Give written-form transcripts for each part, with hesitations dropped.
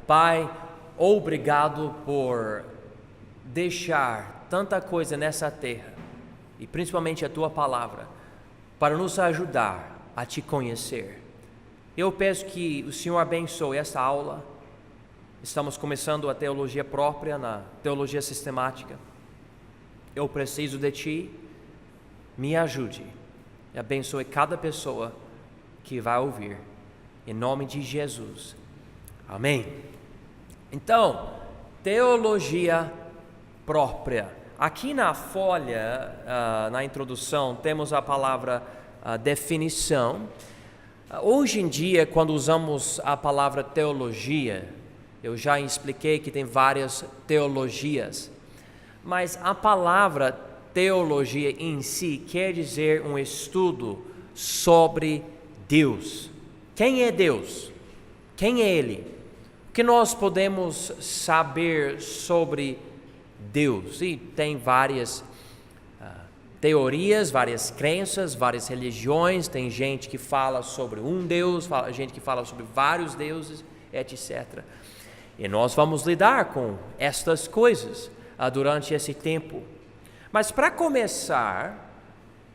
Pai, obrigado por deixar tanta coisa nessa terra, e principalmente a Tua Palavra, para nos ajudar a Te conhecer. Eu peço que o Senhor abençoe essa aula. Estamos começando a teologia própria, na teologia sistemática. Eu preciso de Ti, me ajude e abençoe cada pessoa que vai ouvir, em nome de Jesus, amém. Então, teologia própria. Aqui na folha, na introdução, temos a palavra definição. Hoje em dia, quando usamos a palavra teologia, eu já expliquei que tem várias teologias, mas a palavra teologia em si quer dizer um estudo sobre Deus. Quem é Deus? Quem é Ele? O que nós podemos saber sobre Deus? E tem várias teorias, várias crenças, várias religiões. Tem gente que fala sobre um Deus, gente que fala sobre vários deuses, etc. E nós vamos lidar com estas coisas durante esse tempo. Mas para começar,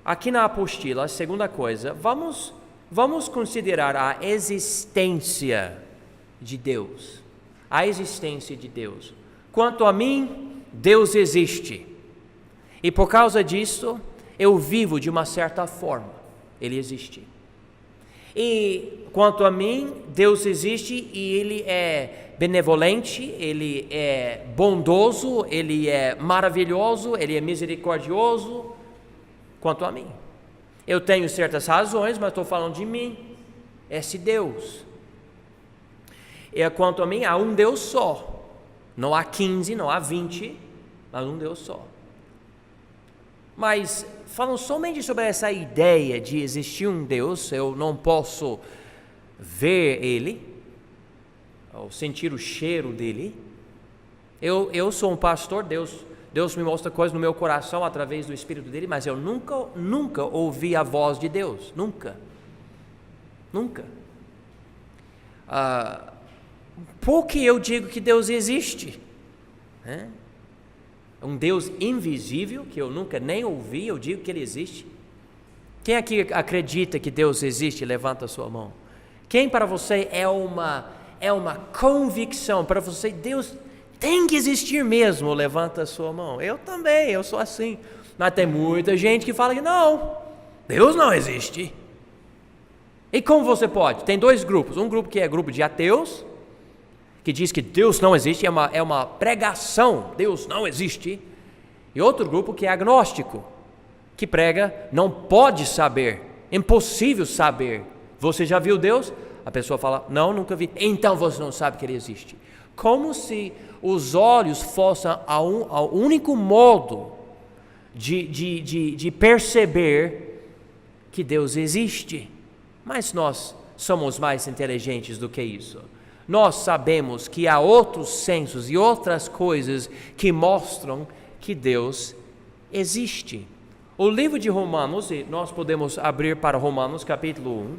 aqui na apostila, a segunda coisa, vamos considerar a existência de Deus. A existência de Deus. Quanto a mim, Deus existe. E por causa disso, eu vivo de uma certa forma. Ele existe. E quanto a mim, Deus existe e Ele é benevolente, Ele é bondoso, Ele é maravilhoso, Ele é misericordioso. Quanto a mim, eu tenho certas razões, mas estou falando de mim, esse Deus. E quanto a mim, há um Deus só. Não há 15, não há 20, mas um Deus só. Mas falando somente sobre essa ideia de existir um Deus, eu não posso ver Ele, ou sentir o cheiro dele. Eu sou um pastor, Deus me mostra coisas no meu coração através do Espírito dele, mas eu nunca ouvi a voz de Deus, nunca. Por que eu digo que Deus existe? Um Deus invisível, que eu nunca nem ouvi, eu digo que Ele existe. Quem aqui acredita que Deus existe? Levanta a sua mão. Quem para você é uma convicção, para você, Deus tem que existir mesmo? Levanta a sua mão. Eu também, eu sou assim. Mas tem muita gente que fala que não, Deus não existe. E como você pode? Tem dois grupos. Um grupo que é grupo de ateus, que diz que Deus não existe, é uma pregação, Deus não existe. E outro grupo que é agnóstico, que prega, não pode saber, impossível saber. Você já viu Deus? A pessoa fala, não, nunca vi. Então você não sabe que Ele existe. Como se os olhos fossem ao único modo de perceber que Deus existe. Mas nós somos mais inteligentes do que isso. Nós sabemos que há outros sensos e outras coisas que mostram que Deus existe. O livro de Romanos, e nós podemos abrir para Romanos capítulo 1,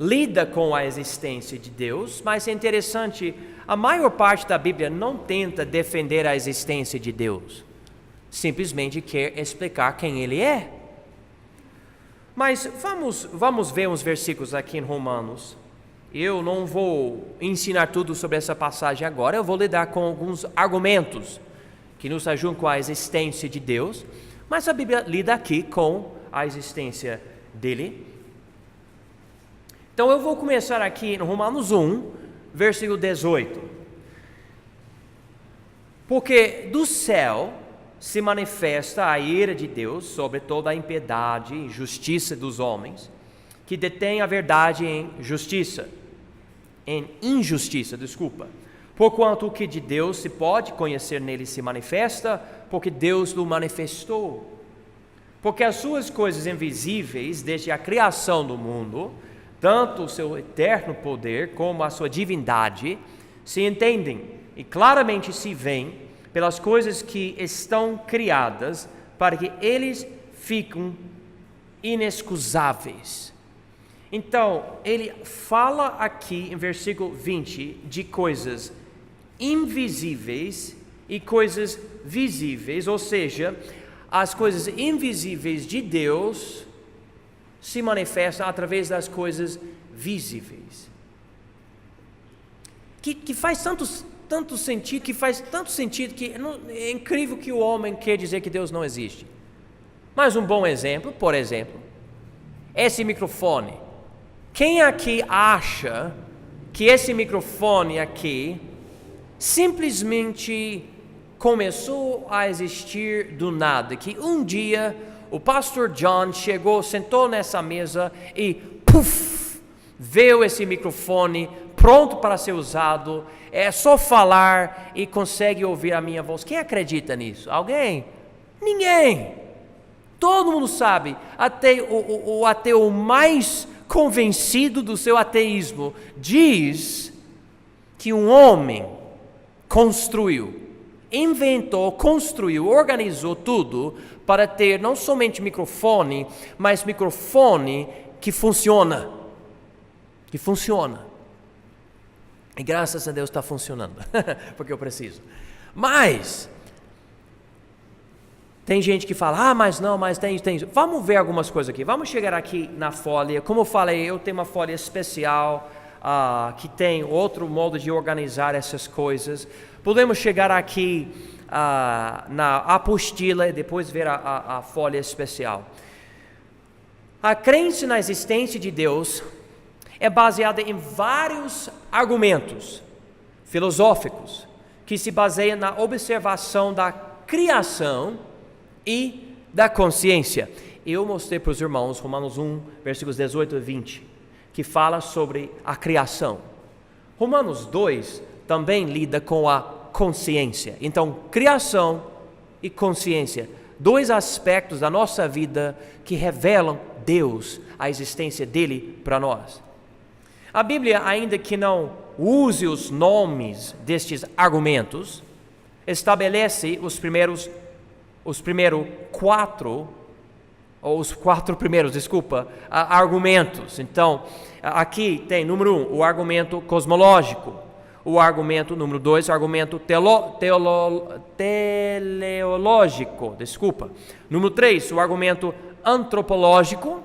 lida com a existência de Deus, mas é interessante, a maior parte da Bíblia não tenta defender a existência de Deus, simplesmente quer explicar quem Ele é. Mas vamos ver uns versículos aqui em Romanos. Eu não vou ensinar tudo sobre essa passagem agora, eu vou lidar com alguns argumentos que nos ajudam com a existência de Deus, mas a Bíblia lida aqui com a existência dele. Então eu vou começar aqui em Romanos 1, versículo 18. Porque do céu se manifesta a ira de Deus sobre toda a impiedade e injustiça dos homens, que detêm a verdade em injustiça. Porquanto o que de Deus se pode conhecer nele se manifesta, porque Deus o manifestou. Porque as suas coisas invisíveis, desde a criação do mundo, tanto o seu eterno poder como a sua divindade, se entendem e claramente se veem pelas coisas que estão criadas, para que eles fiquem inexcusáveis. Então, ele fala aqui em versículo 20 de coisas invisíveis e coisas visíveis, ou seja, as coisas invisíveis de Deus se manifestam através das coisas visíveis. Que faz tanto sentido, que é incrível que o homem quer dizer que Deus não existe. Mas um bom exemplo, por exemplo, esse microfone. Quem aqui acha que esse microfone aqui simplesmente começou a existir do nada? Que um dia o pastor John chegou, sentou nessa mesa e veio esse microfone pronto para ser usado, é só falar e consegue ouvir a minha voz. Quem acredita nisso? Alguém? Ninguém. Todo mundo sabe, até o ateu mais convencido do seu ateísmo diz que um homem inventou, construiu, organizou tudo para ter não somente microfone, mas microfone que funciona. E graças a Deus está funcionando, porque eu preciso. Mas tem gente que fala, mas tem. Vamos ver algumas coisas aqui. Vamos chegar aqui na folha. Como eu falei, eu tenho uma folha especial que tem outro modo de organizar essas coisas. Podemos chegar aqui na apostila e depois ver a folha especial. A crença na existência de Deus é baseada em vários argumentos filosóficos que se baseiam na observação da criação e da consciência. Eu mostrei para os irmãos Romanos 1, versículos 18 e 20, que fala sobre a criação. Romanos 2 também lida com a consciência. Então, criação e consciência, dois aspectos da nossa vida que revelam Deus, a existência dele para nós. A Bíblia, ainda que não use os nomes destes argumentos, estabelece os quatro primeiros argumentos. Então, aqui tem, número 1, o argumento cosmológico. O argumento, número 2, o argumento teleológico. Número 3, o argumento antropológico.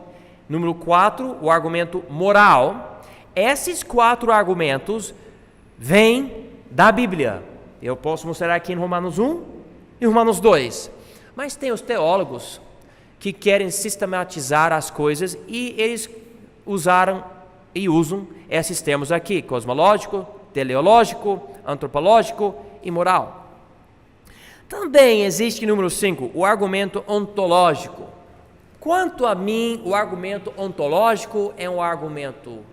Número 4, o argumento moral. Esses 4 argumentos vêm da Bíblia. Eu posso mostrar aqui em Romanos 1 e Romanos 2. Mas tem os teólogos que querem sistematizar as coisas e eles usam esses termos aqui: cosmológico, teleológico, antropológico e moral. Também existe, número 5, o argumento ontológico. Quanto a mim, o argumento ontológico é um argumento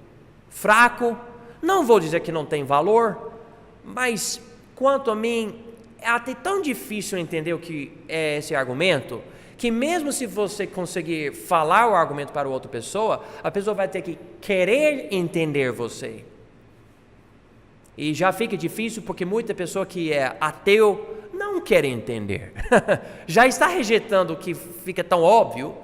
fraco. Não vou dizer que não tem valor, mas quanto a mim, é até tão difícil entender o que é esse argumento, que mesmo se você conseguir falar o argumento para outra pessoa, a pessoa vai ter que querer entender você. E já fica difícil porque muita pessoa que é ateu não quer entender. Já está rejeitando o que fica tão óbvio.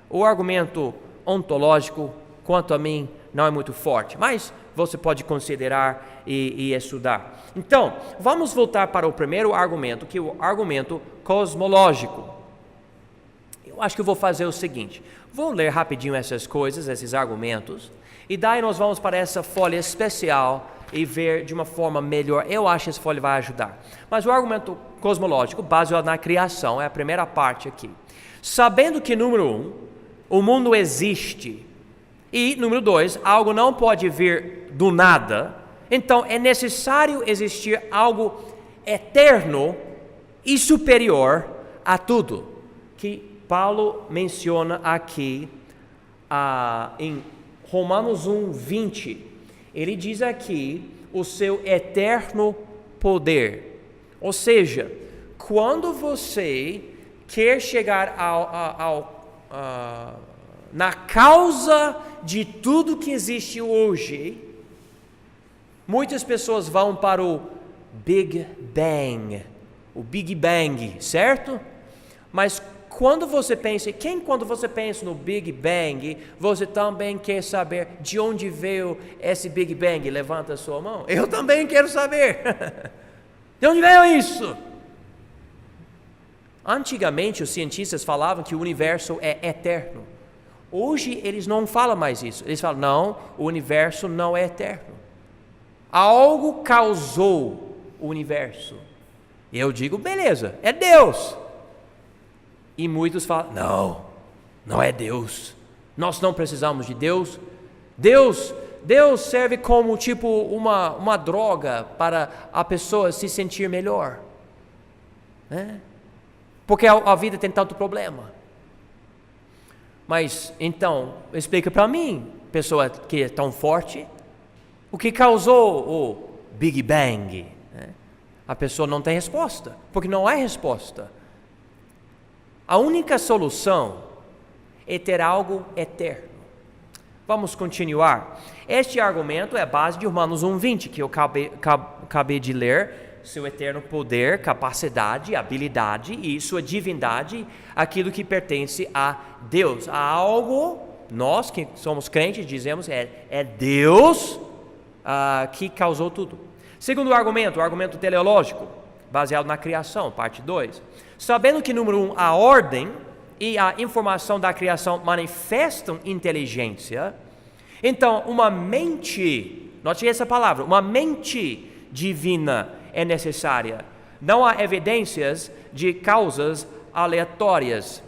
O argumento ontológico, quanto a mim, não é muito forte, mas você pode considerar e estudar. Então, vamos voltar para o primeiro argumento, que é o argumento cosmológico. Eu acho que eu vou fazer o seguinte: vou ler rapidinho essas coisas, esses argumentos, e daí nós vamos para essa folha especial e ver de uma forma melhor. Eu acho que essa folha vai ajudar. Mas o argumento cosmológico, baseado na criação, é a primeira parte aqui. Sabendo que, número 1, o mundo existe, e, número 2, algo não pode vir do nada, então é necessário existir algo eterno e superior a tudo, que Paulo menciona aqui em Romanos 1, 20. Ele diz aqui o seu eterno poder. Ou seja, quando você quer chegar na causa de tudo que existe hoje, muitas pessoas vão para o Big Bang, certo? Mas quando você pensa no Big Bang, você também quer saber de onde veio esse Big Bang? Levanta a sua mão. Eu também quero saber. De onde veio isso? Antigamente os cientistas falavam que o universo é eterno. Hoje eles não falam mais isso. Eles falam, não, o universo não é eterno. Algo causou o universo. E eu digo, beleza, é Deus. E muitos falam, não é Deus. Nós não precisamos de Deus. Deus serve como tipo uma droga para a pessoa se sentir melhor. Né? Porque a vida tem tanto problema. Mas então, explica para mim, pessoa que é tão forte, o que causou o Big Bang? Né? A pessoa não tem resposta, porque não há resposta. A única solução é ter algo eterno. Vamos continuar. Este argumento é a base de Romanos 1:20, que eu acabei de ler. Seu eterno poder, capacidade, habilidade e sua divindade, aquilo que pertence a Deus. Há algo, nós que somos crentes dizemos, é Deus que causou tudo. Segundo argumento, o argumento teleológico, baseado na criação, parte 2. Sabendo que, número 1, a ordem e a informação da criação manifestam inteligência, então uma mente, note essa palavra, uma mente divina é necessária. Não há evidências de causas aleatórias.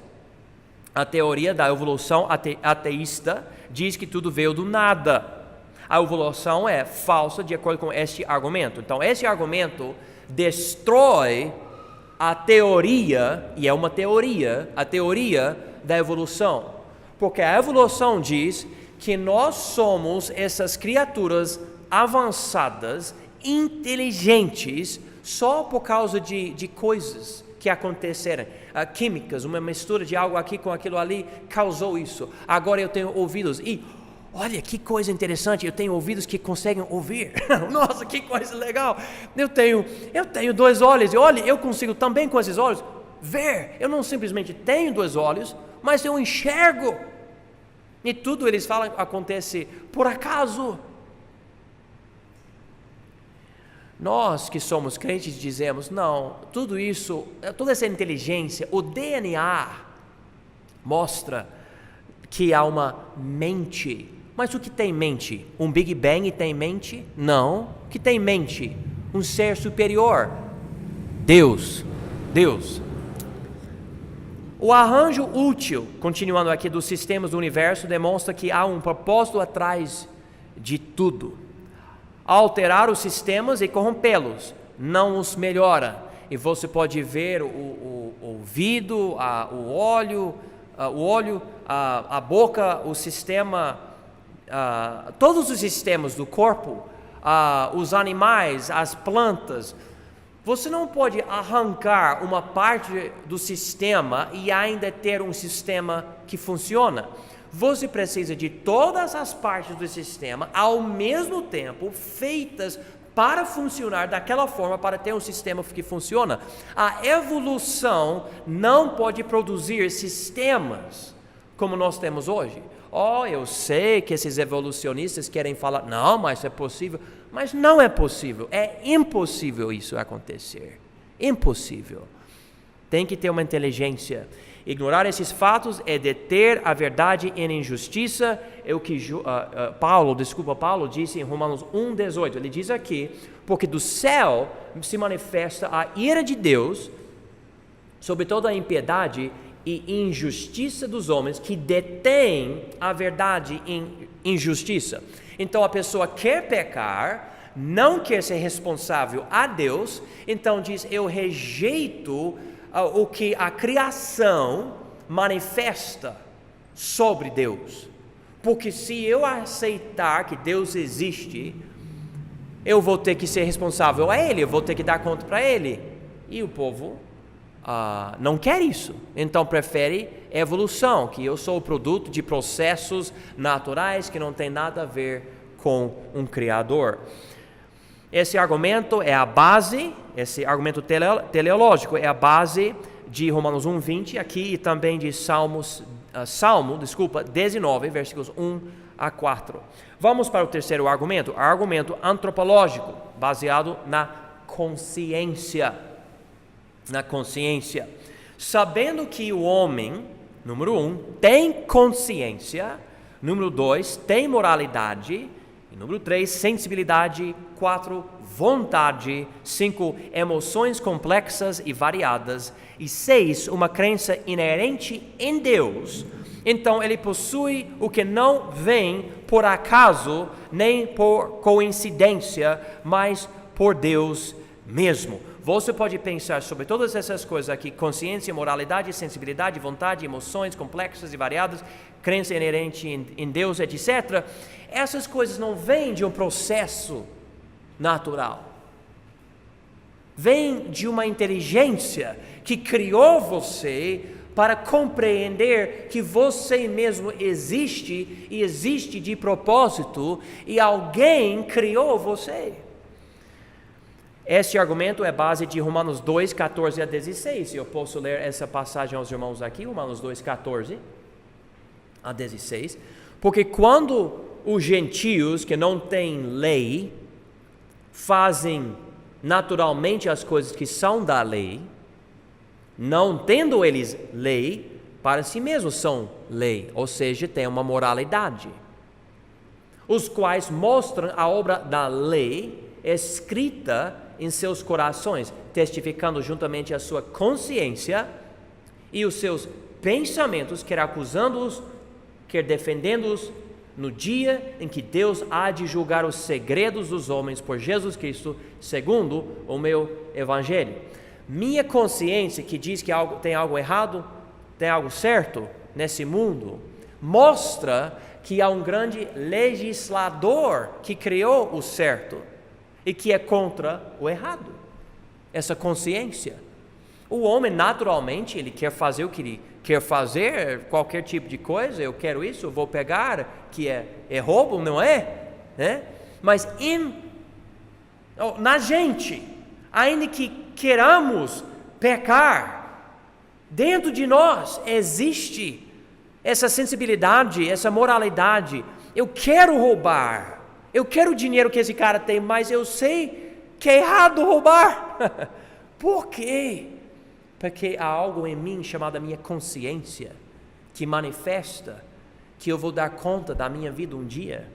A teoria da evolução ateísta diz que tudo veio do nada. A evolução é falsa de acordo com este argumento. Então, esse argumento destrói a teoria, e é uma teoria, a teoria da evolução. Porque a evolução diz que nós somos essas criaturas avançadas, inteligentes, só por causa de coisas que aconteceram, químicas, uma mistura de algo aqui com aquilo ali, causou isso. Agora eu tenho ouvidos, e olha que coisa interessante, eu tenho ouvidos que conseguem ouvir. Nossa, que coisa legal. Eu tenho 2 olhos, e olha, eu consigo também com esses olhos ver. Eu não simplesmente tenho 2 olhos, mas eu enxergo. E tudo eles falam acontece por acaso. Nós que somos crentes dizemos, não, tudo isso, toda essa inteligência, o DNA mostra que há uma mente. Mas o que tem mente? Um Big Bang tem mente? Não. O que tem mente? Um ser superior. Deus. O arranjo útil, continuando aqui, dos sistemas do universo demonstra que há um propósito atrás de tudo. Alterar os sistemas e corrompê-los não os melhora. E você pode ver o ouvido, o olho, a boca, o sistema, todos os sistemas do corpo, os animais, as plantas. Você não pode arrancar uma parte do sistema e ainda ter um sistema que funciona. Você precisa de todas as partes do sistema ao mesmo tempo, feitas para funcionar daquela forma, para ter um sistema que funciona. A evolução não pode produzir sistemas como nós temos hoje. Eu sei que esses evolucionistas querem falar, não, mas é possível. Mas não é possível, é impossível isso acontecer. Impossível. Tem que ter uma inteligência. Ignorar esses fatos é deter a verdade em injustiça. É o que Paulo disse em Romanos 1:18. Ele diz aqui, porque do céu se manifesta a ira de Deus sobre toda a impiedade e injustiça dos homens que detêm a verdade em injustiça. Então a pessoa quer pecar, não quer ser responsável a Deus, então diz, eu rejeito o que a criação manifesta sobre Deus. Porque se eu aceitar que Deus existe, eu vou ter que ser responsável a Ele, eu vou ter que dar conta para Ele. E o povo não quer isso, então prefere evolução, que eu sou o produto de processos naturais que não tem nada a ver com um Criador. Esse argumento é a base, esse argumento teleológico é a base de Romanos 1:20 aqui e também de Salmo 19, versículos 1 a 4. Vamos para o terceiro argumento antropológico, baseado na consciência. Sabendo que o homem, número 1, tem consciência, número 2, tem moralidade, e número 3, sensibilidade, 4, vontade, 5, emoções complexas e variadas, e 6, uma crença inerente em Deus. Então ele possui o que não vem por acaso, nem por coincidência, mas por Deus mesmo. Você pode pensar sobre todas essas coisas aqui: consciência, moralidade, sensibilidade, vontade, emoções complexas e variadas, crença inerente em Deus, etc. Essas coisas não vêm de um processo natural. Vêm de uma inteligência que criou você para compreender que você mesmo existe e existe de propósito, e alguém criou você. Este argumento é base de Romanos 2, 14 a 16. Eu posso ler essa passagem aos irmãos aqui, Romanos 2, 14 a 16. Porque quando os gentios que não têm lei fazem naturalmente as coisas que são da lei, não tendo eles lei, para si mesmos são lei, ou seja, têm uma moralidade, os quais mostram a obra da lei escrita em seus corações, testificando juntamente a sua consciência e os seus pensamentos, quer acusando-os, quer defendendo-os, no dia em que Deus há de julgar os segredos dos homens por Jesus Cristo, segundo o meu evangelho. Minha consciência, que diz que tem algo errado, tem algo certo nesse mundo, mostra que há um grande legislador que criou o certo e que é contra o errado. Essa consciência. O homem naturalmente, ele quer fazer o que ele quer fazer, qualquer tipo de coisa. Eu quero isso, eu vou pegar, que é roubo, não é? Mas na gente, ainda que queiramos pecar, dentro de nós existe essa sensibilidade, essa moralidade. Eu quero roubar, eu quero o dinheiro que esse cara tem, mas eu sei que é errado roubar. Por quê? Porque há algo em mim chamado minha consciência, que manifesta que eu vou dar conta da minha vida um dia.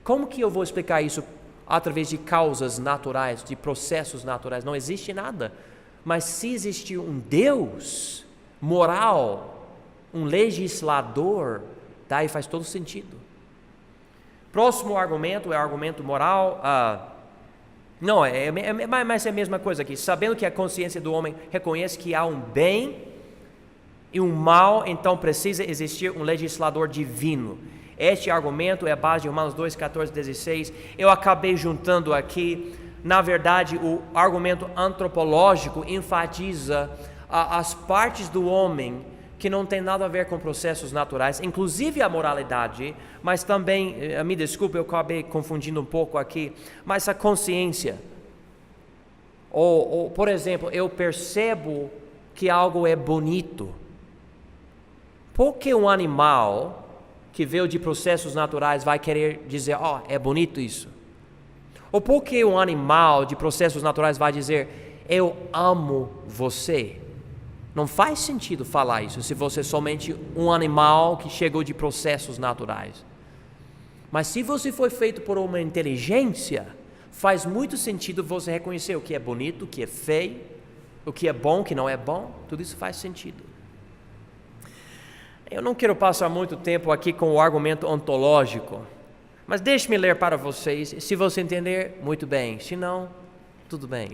Como que eu vou explicar isso através de causas naturais, de processos naturais? Não existe nada. Mas se existir um Deus moral, um legislador, daí faz todo sentido. Próximo argumento é o argumento moral. Mas é a mesma coisa aqui. Sabendo que a consciência do homem reconhece que há um bem e um mal, então precisa existir um legislador divino. Este argumento é a base de Romanos 2, 14, 16. Eu acabei juntando aqui. Na verdade, o argumento antropológico enfatiza as partes do homem que não tem nada a ver com processos naturais, inclusive a moralidade, mas também, me desculpe, eu acabei confundindo um pouco aqui, mas a consciência. Ou, por exemplo, eu percebo que algo é bonito. Por que um animal que veio de processos naturais vai querer dizer, é bonito isso? Ou por que um animal de processos naturais vai dizer, eu amo você? Não faz sentido falar isso se você é somente um animal que chegou de processos naturais. Mas se você foi feito por uma inteligência, faz muito sentido você reconhecer o que é bonito, o que é feio, o que é bom, o que não é bom. Tudo isso faz sentido. Eu não quero passar muito tempo aqui com o argumento ontológico, mas deixe-me ler para vocês. Se você entender, muito bem. Se não, tudo bem.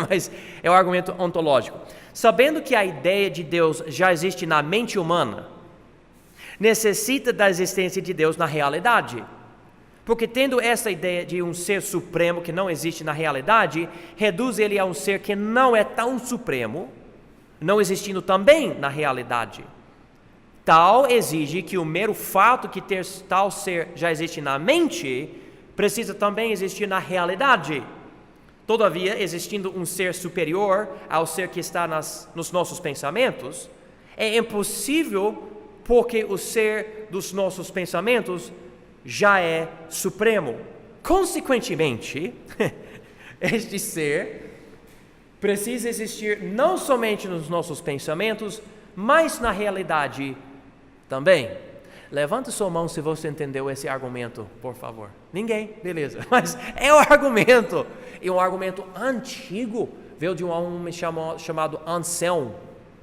Mas é o argumento ontológico. Sabendo que a ideia de Deus já existe na mente humana, necessita da existência de Deus na realidade. Porque tendo essa ideia de um ser supremo que não existe na realidade, reduz ele a um ser que não é tão supremo, não existindo também na realidade. Tal exige que o mero fato que ter tal ser já existe na mente, precisa também existir na realidade. Todavia, existindo um ser superior ao ser que está nos nossos pensamentos, é impossível porque o ser dos nossos pensamentos já é supremo. Consequentemente, este ser precisa existir não somente nos nossos pensamentos, mas na realidade também. Levanta sua mão se você entendeu esse argumento, por favor. Ninguém? Beleza. Mas é um argumento. E um argumento antigo. Veio de um homem chamado Anselmo,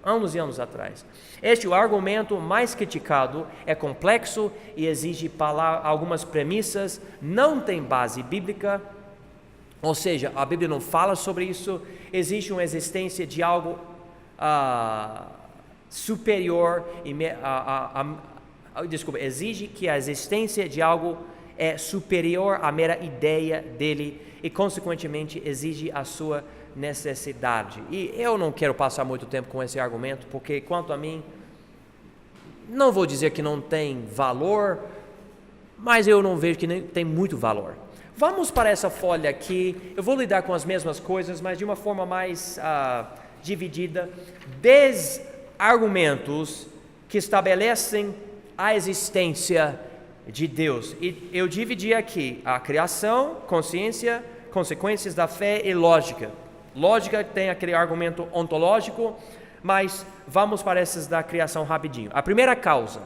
anos e anos atrás. Este o argumento mais criticado, é complexo e exige algumas premissas, não tem base bíblica, ou seja, a Bíblia não fala sobre isso. Existe uma existência de algo superior exige que a existência de algo é superior à mera ideia dele e, consequentemente, exige a sua necessidade. E eu não quero passar muito tempo com esse argumento, porque, quanto a mim, não vou dizer que não tem valor, mas eu não vejo que tem muito valor. Vamos para essa folha aqui. Eu vou lidar com as mesmas coisas, mas de uma forma mais dividida. 10 argumentos que estabelecem a existência de Deus. E eu dividi aqui a criação, consciência, consequências da fé e lógica. Lógica tem aquele argumento ontológico, mas vamos para esses da criação rapidinho. A primeira causa.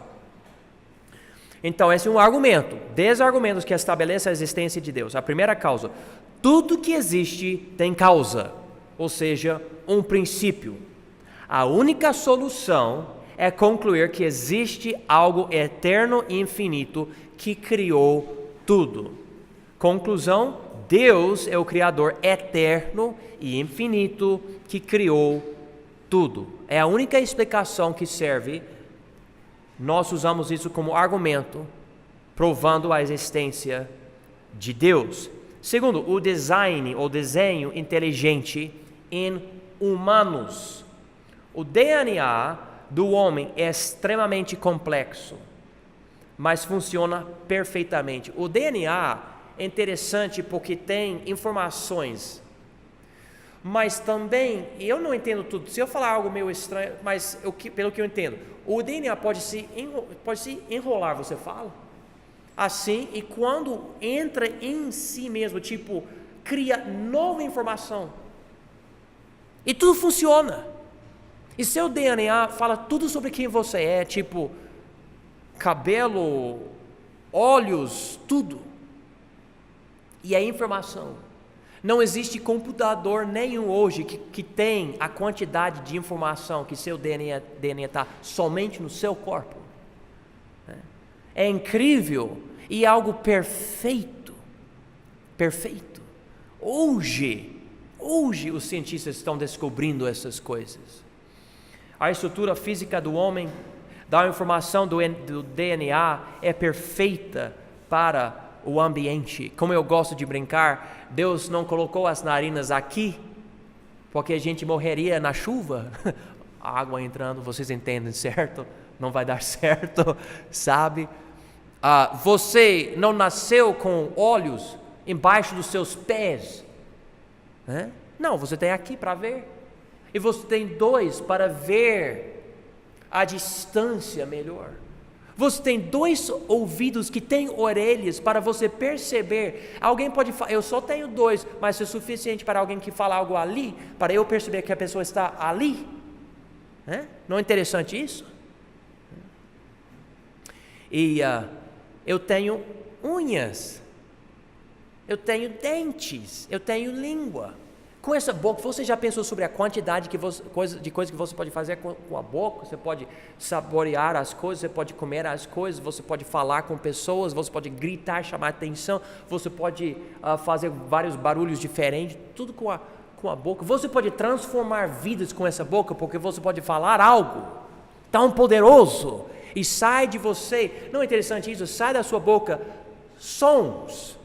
Então, esse é um argumento, 10 argumentos que estabelecem a existência de Deus. A primeira causa. Tudo que existe tem causa, ou seja, um princípio. A única solução é concluir que existe algo eterno e infinito que criou tudo. Conclusão: Deus é o Criador eterno e infinito que criou tudo. É a única explicação que serve. Nós usamos isso como argumento, provando a existência de Deus. Segundo, o design ou desenho inteligente em humanos. O DNA do homem é extremamente complexo, mas funciona perfeitamente. O DNA é interessante porque tem informações, mas também, eu não entendo tudo, se eu falar algo meio estranho, mas pelo que eu entendo, o DNA pode se enrolar, você fala, assim, e quando entra em si mesmo, tipo, cria nova informação, e tudo funciona. E seu DNA fala tudo sobre quem você é, tipo, cabelo, olhos, tudo. E é informação. Não existe computador nenhum hoje que tem a quantidade de informação que seu DNA está somente no seu corpo. É incrível e algo perfeito. Perfeito. Hoje os cientistas estão descobrindo essas coisas. A estrutura física do homem, da informação do DNA é perfeita para o ambiente. Como eu gosto de brincar, Deus não colocou as narinas aqui porque a gente morreria na chuva. A água entrando, vocês entendem, certo? Não vai dar certo, sabe? Você não nasceu com olhos embaixo dos seus pés, né? Não, você tem aqui para ver. E você tem 2 para ver a distância melhor. Você tem 2 ouvidos que têm orelhas para você perceber. Alguém pode falar, eu só tenho 2, mas é suficiente para alguém que fala algo ali, para eu perceber que a pessoa está ali. Não é interessante isso? E eu tenho unhas, eu tenho dentes, eu tenho língua. Com essa boca, você já pensou sobre a quantidade de coisas que você pode fazer com a boca? Você pode saborear as coisas, você pode comer as coisas, você pode falar com pessoas, você pode gritar, chamar atenção, você pode fazer vários barulhos diferentes, tudo com a boca. Você pode transformar vidas com essa boca, porque você pode falar algo tão poderoso e sai de você. Não é interessante isso? Sai da sua boca sons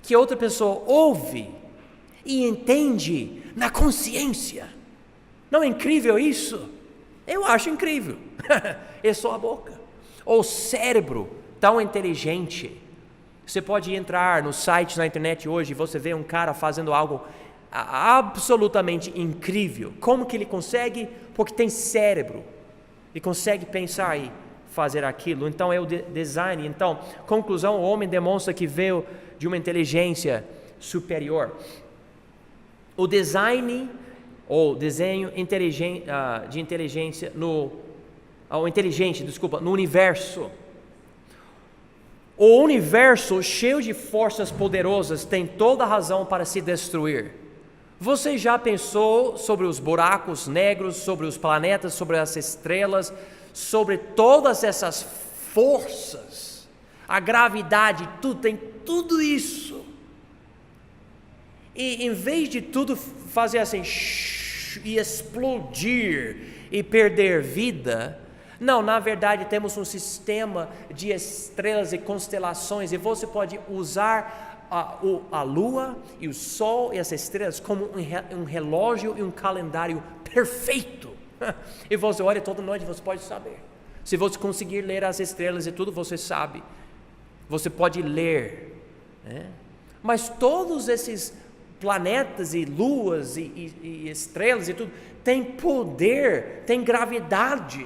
que outra pessoa ouve e entende na consciência. Não é incrível isso? Eu acho incrível. É só a boca. O cérebro tão inteligente, Você pode entrar no site na internet hoje e você vê um cara fazendo algo absolutamente incrível. Como que ele consegue? Porque tem cérebro. Ele consegue pensar e fazer aquilo. Então é o design. Então, conclusão, o homem demonstra que veio de uma inteligência superior. O design ou desenho de inteligência no universo. O universo cheio de forças poderosas tem toda a razão para se destruir. Você já pensou sobre os buracos negros, sobre os planetas, sobre as estrelas, sobre todas essas forças, a gravidade, tudo, tem tudo isso. E em vez de tudo fazer assim, e explodir e perder vida, não, na verdade temos um sistema de estrelas e constelações, e você pode usar a lua e o sol e as estrelas como um relógio e um calendário perfeito. E você olha toda noite, você pode saber. Se você conseguir ler as estrelas e tudo, você sabe. Você pode ler, né? Mas todos esses planetas e luas e estrelas e tudo tem poder, tem gravidade,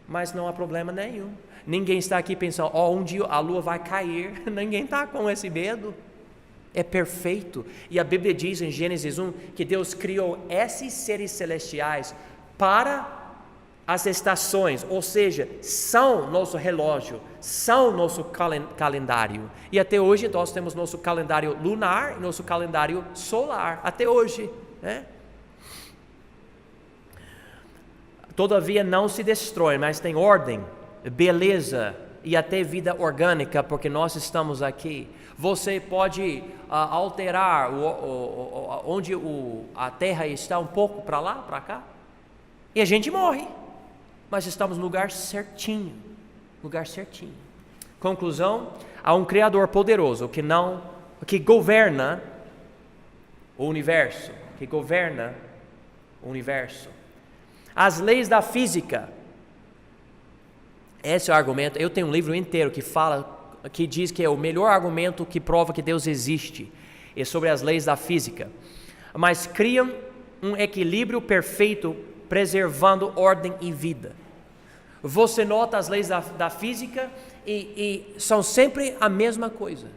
mas não há problema nenhum. Ninguém está aqui pensando, um dia a lua vai cair. Ninguém está com esse medo. É perfeito. E a Bíblia diz em Gênesis 1 que Deus criou esses seres celestiais para as estações, ou seja, são nosso relógio, são nosso calendário. E até hoje nós temos nosso calendário lunar e nosso calendário solar, até hoje, né? Todavia não se destrói, mas tem ordem, beleza e até vida orgânica, porque nós estamos aqui. Você pode alterar onde a terra está um pouco para lá, para cá, e a gente morre, mas estamos no lugar certinho, Conclusão, há um Criador poderoso que governa o universo, As leis da física. Esse é o argumento. Eu tenho um livro inteiro que diz que é o melhor argumento que prova que Deus existe. É sobre as leis da física. Mas criam um equilíbrio perfeito, preservando ordem e vida. Você nota as leis da física e são sempre a mesma coisa.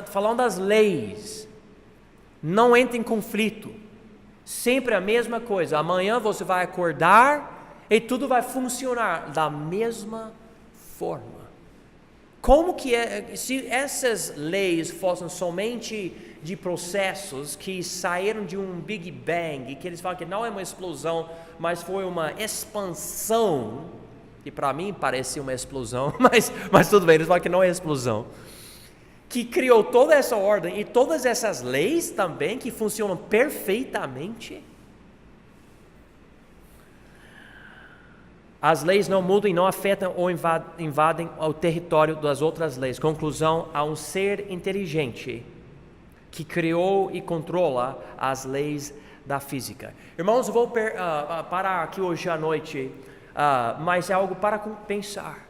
Falando das leis, não entra em conflito. Sempre a mesma coisa. Amanhã você vai acordar e tudo vai funcionar da mesma forma. Como que é, se essas leis fossem somente de processos que saíram de um Big Bang, que eles falam que não é uma explosão, mas foi uma expansão, que para mim parece uma explosão, mas tudo bem, eles falam que não é explosão, que criou toda essa ordem e todas essas leis também que funcionam perfeitamente. As leis não mudam e não afetam ou invadem o território das outras leis. Conclusão, há um ser inteligente que criou e controla as leis da física. Irmãos, eu vou parar aqui hoje à noite, mas é algo para pensar.